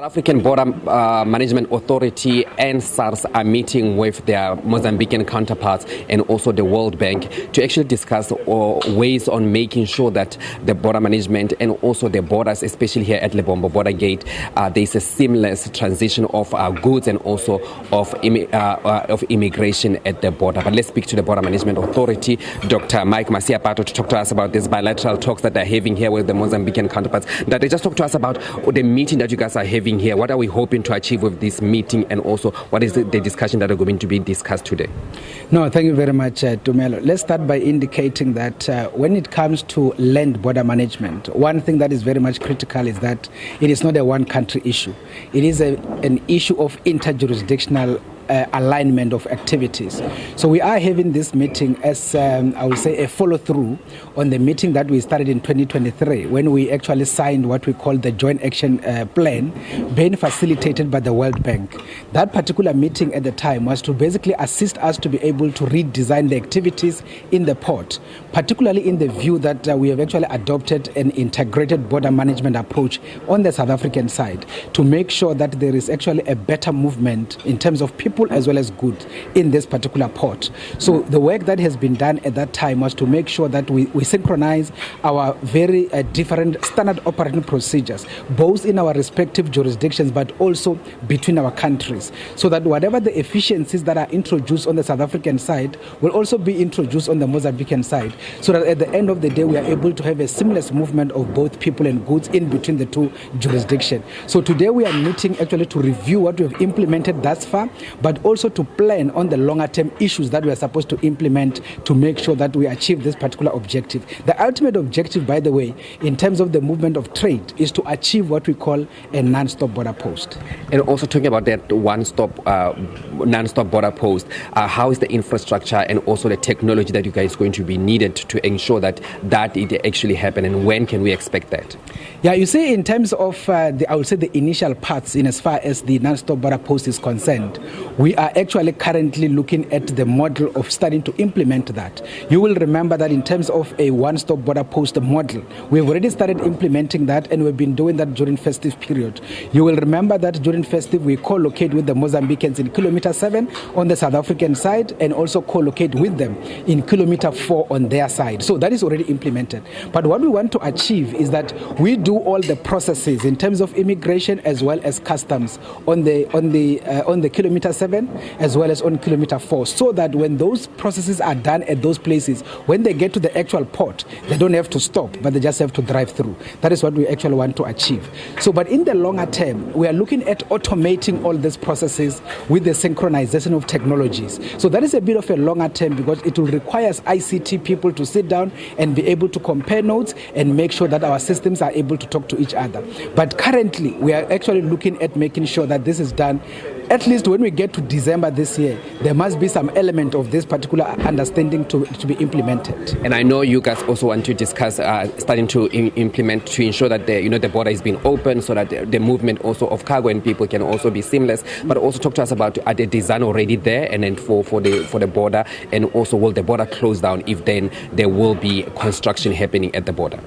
South African Border Management Authority and SARS are meeting with their Mozambican counterparts and also the World Bank to actually discuss ways on making sure that the border management and also the borders, especially here at Lebombo Border Gate, there's a seamless transition of goods and also of immigration at the border. But let's speak to the Border Management Authority, Dr. Masia, to talk to us about these bilateral talks that they're having here with the Mozambican counterparts. That they just talk to us about the meeting that you guys are having here. What are we hoping to achieve with this meeting, and also what is the discussion that are going to be discussed today? No, thank you very much, Tumelo. Let's start by indicating that when it comes to land border management, one thing that is very much critical is that it is not a one-country issue. It is an issue of interjurisdictional alignment of activities. So we are having this meeting as, I would say, a follow-through on the meeting that we started in 2023 when we actually signed what we call the Joint Action Plan being facilitated by the World Bank. That particular meeting at the time was to basically assist us to be able to redesign the activities in the port, particularly in the view that we have actually adopted an integrated border management approach on the South African side to make sure that there is actually a better movement in terms of people as well as goods in this particular port. So the work that has been done at that time was to make sure that we synchronize our very different standard operating procedures, both in our respective jurisdictions but also between our countries, so that whatever the efficiencies that are introduced on the South African side will also be introduced on the Mozambican side, so that at the end of the day we are able to have a seamless movement of both people and goods in between the two jurisdictions. So today we are meeting actually to review what we have implemented thus far, but also to plan on the longer term issues that we are supposed to implement to make sure that we achieve this particular objective. The ultimate objective, by the way, in terms of the movement of trade, is to achieve what we call a non-stop border post. And also talking about that non-stop border post, how is the infrastructure and also the technology that you guys are going to be needed to ensure that it actually happen, and when can we expect that? Yeah, you see, in terms of I would say the initial parts, in as far as the non-stop border post is concerned, we are actually currently looking at the model of starting to implement that. You will remember that in terms of a one-stop border post model, we've already started implementing that, and we've been doing that during festive period. You will remember that during festive we co-locate with the Mozambicans in kilometer 7 on the South African side, and also co-locate with them in kilometer 4 on their side. So that is already implemented. But what we want to achieve is that we do all the processes in terms of immigration as well as customs on the kilometer 7 as well as on kilometer 4, so that when those processes are done at those places, when they get to the actual port, they don't have to stop, but they just have to drive through. That is what we actually want to achieve. So, but in the longer term, we are looking at automating all these processes with the synchronization of technologies. So that is a bit of a longer term, because it will require ICT people to sit down and be able to compare notes and make sure that our systems are able to talk to each other. But currently, we are actually looking at making sure that this is done. At least when we get to December this year, there must be some element of this particular understanding to be implemented. And I know you guys also want to discuss starting to implement to ensure that the border is being open, so that the movement also of cargo and people can also be seamless. But also talk to us about the design already there, and then for the border, and also will the border close down if then there will be construction happening at the border?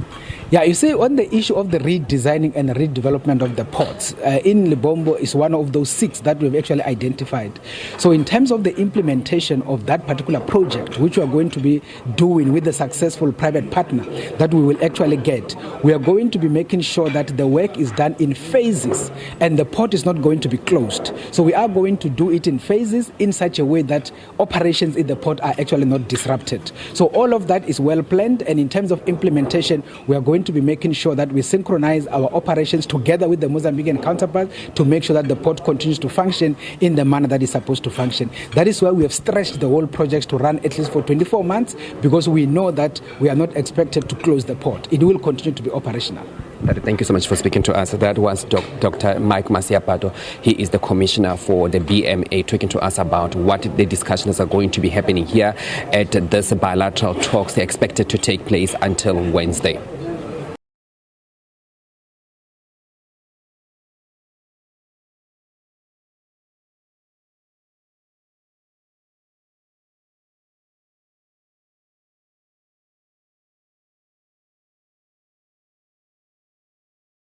Yeah, you see, on the issue of the redesigning and redevelopment of the ports, in Lebombo is one of those 6 that we've actually identified. So in terms of the implementation of that particular project, which we are going to be doing with the successful private partner that we will actually get, we are going to be making sure that the work is done in phases and the port is not going to be closed. So we are going to do it in phases in such a way that operations in the port are actually not disrupted. So all of that is well planned, and in terms of implementation, we are going to be making sure that we synchronize our operations together with the Mozambican counterparts to make sure that the port continues to function in the manner that it's supposed to function. That is why we have stretched the whole project to run at least for 24 months, because we know that we are not expected to close the port. It will continue to be operational. Thank you so much for speaking to us. That was Dr. Masia. He is the commissioner for the BMA, talking to us about what the discussions are going to be happening here at this bilateral talks. They're expected to take place until Wednesday.